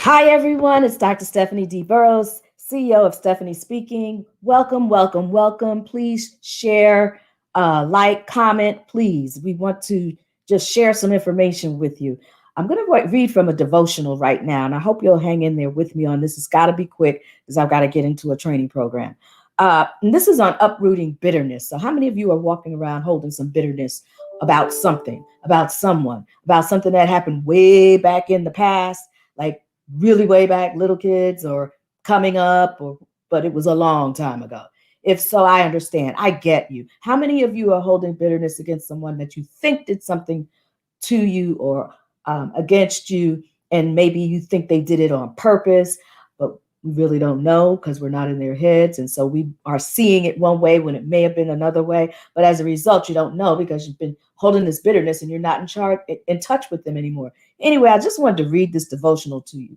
Hi, everyone. It's Dr. Stephanie D. Burrows, CEO of Stephanie Speaking. Welcome, welcome, welcome. Please share, like, comment, please. We want to just share some information with you. I'm going to read from a devotional right now, and I hope you'll hang in there with me on this. It's got to be quick because I've got to get into a training program. And this is on uprooting bitterness. So, how many of you are walking around holding some bitterness about something, about someone, about something that happened way back in the past? Like really way back, little kids or coming up, or but it was a long time ago. If so, I understand. I get you. How many of you are holding bitterness against someone that you think did something to you or against you, and maybe you think they did it on purpose, but we really don't know because we're not in their heads, and so we are seeing it one way when it may have been another way. But as a result, you don't know because you've been holding this bitterness and you're not in touch with them anymore. Anyway, I just wanted to read this devotional to you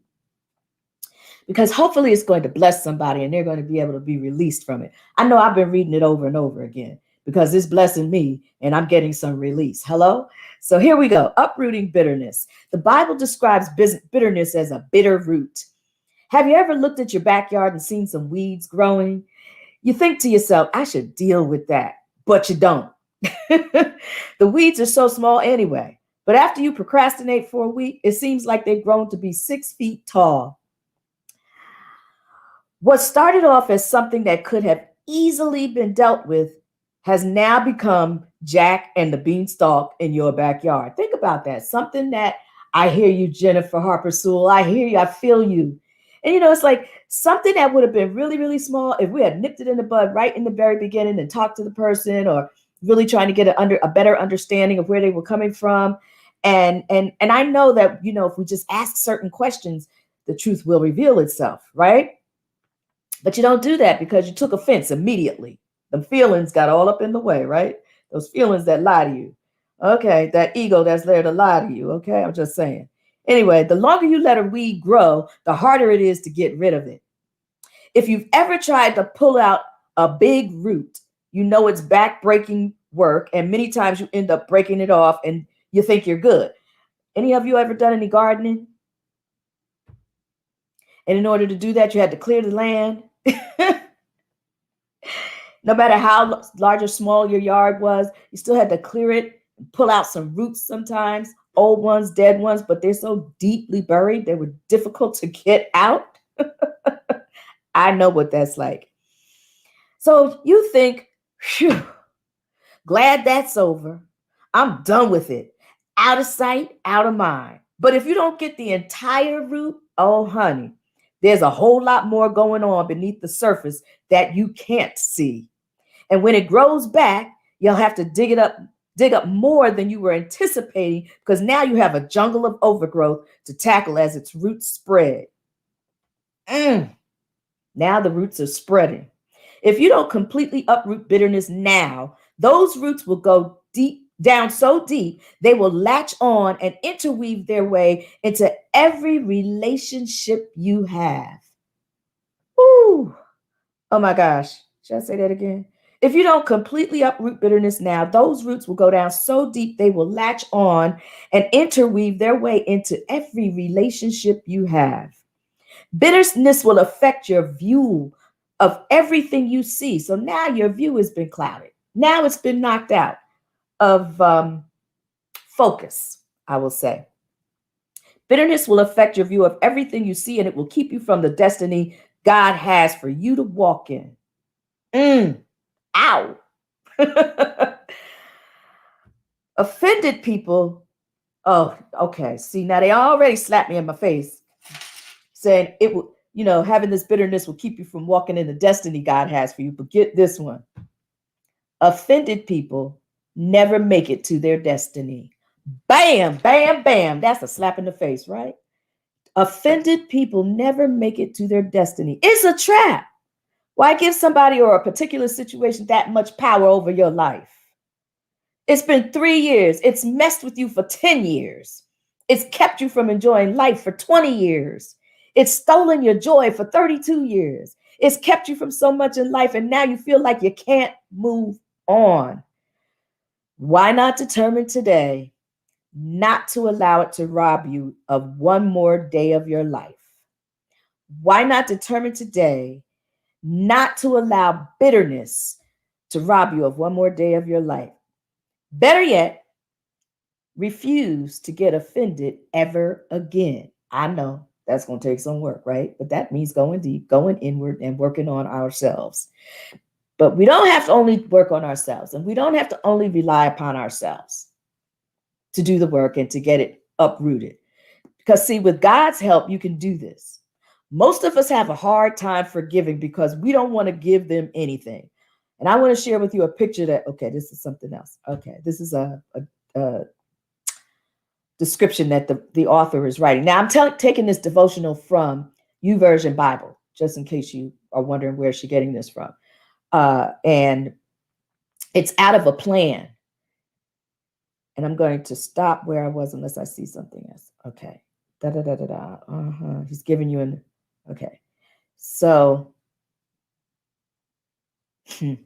because hopefully it's going to bless somebody and they're going to be able to be released from it. I know I've been reading it over and over again because it's blessing me and I'm getting some release. Hello? So here we go. Uprooting bitterness. The Bible describes bitterness as a bitter root. Have you ever looked at your backyard and seen some weeds growing? You think to yourself, I should deal with that, but you don't. The weeds are so small anyway. But after you procrastinate for a week, it seems like they've grown to be 6 feet tall. What started off as something that could have easily been dealt with has now become Jack and the Beanstalk in your backyard. Think about that. Something that I hear you, Jennifer Harper Sewell. I hear you. I feel you. And it's like something that would have been really, really small if we had nipped it in the bud right in the very beginning and talked to the person, or really trying to get a better understanding of where they were coming from. And I know that if we just ask certain questions, the truth will reveal itself, right? But you don't do that because you took offense immediately. The feelings got all up in the way, right? Those feelings that lie to you. Okay, that ego that's there to lie to you. Okay, I'm just saying. Anyway, the longer you let a weed grow, the harder it is to get rid of it. If you've ever tried to pull out a big root, you know it's back-breaking work, and many times you end up breaking it off and you think you're good. Any of you ever done any gardening? And in order to do that, you had to clear the land. No matter how large or small your yard was, you still had to clear it and pull out some roots sometimes, old ones, dead ones, but they're so deeply buried, they were difficult to get out. I know what that's like. So you think, phew, glad that's over. I'm done with it. Out of sight, out of mind. But if you don't get the entire root, oh, honey, there's a whole lot more going on beneath the surface that you can't see. And when it grows back, you'll have to dig up more than you were anticipating because now you have a jungle of overgrowth to tackle as its roots spread. Now the roots are spreading. If you don't completely uproot bitterness now, those roots will go deep down so deep they will latch on and interweave their way into every relationship you have. Ooh. Oh my gosh. Should I say that again? If you don't completely uproot bitterness now, those roots will go down so deep they will latch on and interweave their way into every relationship you have. Bitterness will affect your view of everything you see. So now your view has been clouded. Now it's been knocked out of focus, I will say. Bitterness will affect your view of everything you see, and it will keep you from the destiny God has for you to walk in. Ow. Offended people. Oh, okay. See, now they already slapped me in my face saying it will, having this bitterness will keep you from walking in the destiny God has for you. But get this one. Offended people never make it to their destiny. Bam, bam, bam. That's a slap in the face, right? Offended people never make it to their destiny. It's a trap. Why give somebody or a particular situation that much power over your life? It's been 3 years. It's messed with you for 10 years. It's kept you from enjoying life for 20 years. It's stolen your joy for 32 years. It's kept you from so much in life, and now you feel like you can't move on. Why not determine today not to allow it to rob you of one more day of your life? Why not determine today not to allow bitterness to rob you of one more day of your life? Better yet, refuse to get offended ever again. I know that's going to take some work, right? But that means going deep, going inward, and working on ourselves. But we don't have to only work on ourselves, and we don't have to only rely upon ourselves to do the work and to get it uprooted. Because, see, with God's help, you can do this. Most of us have a hard time forgiving because we don't want to give them anything. And I want to share with you a picture that, okay, this is something else. Okay, this is a description that the author is writing. Now, I'm taking this devotional from YouVersion Bible, just in case you are wondering where she's getting this from. And it's out of a plan. And I'm going to stop where I was unless I see something else. Okay. Da da da da da. He's giving you an. Okay. So maybe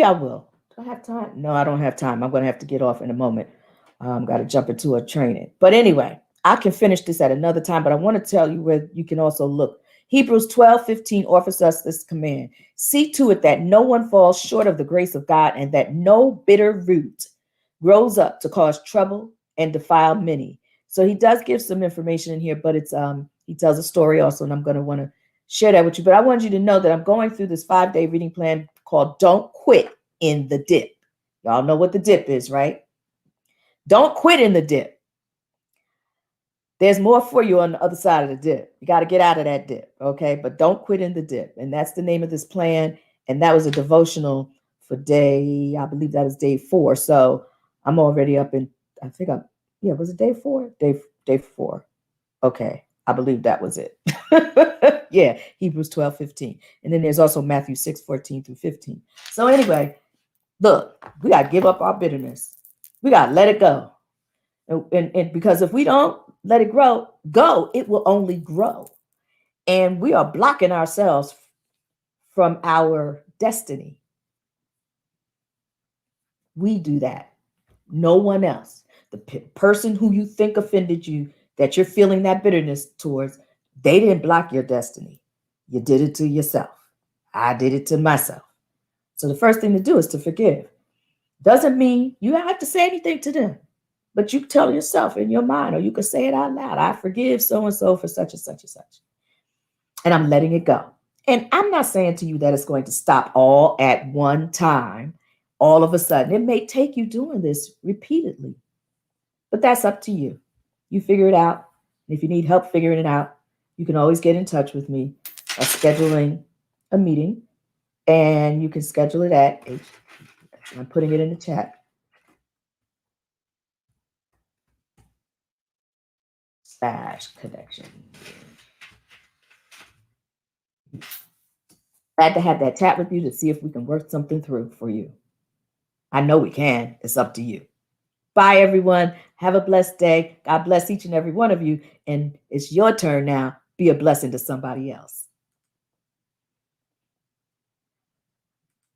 I will. Do I have time? No, I don't have time. I'm going to have to get off in a moment. Got to jump into a training. But anyway, I can finish this at another time. But I want to tell you where you can also look. Hebrews 12:15 offers us this command. See to it that no one falls short of the grace of God, and that no bitter root grows up to cause trouble and defile many. So he does give some information in here, but it's he tells a story also, and I'm going to want to share that with you. But I want you to know that I'm going through this 5-day reading plan called Don't Quit in the Dip. Y'all know what the dip is, right? Don't quit in the dip. There's more for you on the other side of the dip. You got to get out of that dip, okay? But don't quit in the dip. And that's the name of this plan. And that was a devotional for I believe that was day 4. So I'm already up in, was it day 4? Day 4. Okay. I believe that was it. Yeah, Hebrews 12:15. And then there's also Matthew 6:14 through 15. So anyway, look, we got to give up our bitterness. We got to let it go. And because if we don't let it go, it will only grow. And we are blocking ourselves from our destiny. We do that. No one else. The person who you think offended you, that you're feeling that bitterness towards, they didn't block your destiny. You did it to yourself. I did it to myself. So the first thing to do is to forgive. Doesn't mean you don't have to say anything to them. But you tell yourself in your mind, or you can say it out loud, I forgive so-and-so for such and such and such. And I'm letting it go. And I'm not saying to you that it's going to stop all at one time, all of a sudden. It may take you doing this repeatedly, but that's up to you. You figure it out. And if you need help figuring it out, you can always get in touch with me by scheduling a meeting. And you can schedule it at, I'm putting it in the chat, /connection. Glad to have that chat with you to see if we can work something through for you. I know we can. It's up to you. Bye, everyone. Have a blessed day. God bless each and every one of you. And it's your turn now. Be a blessing to somebody else.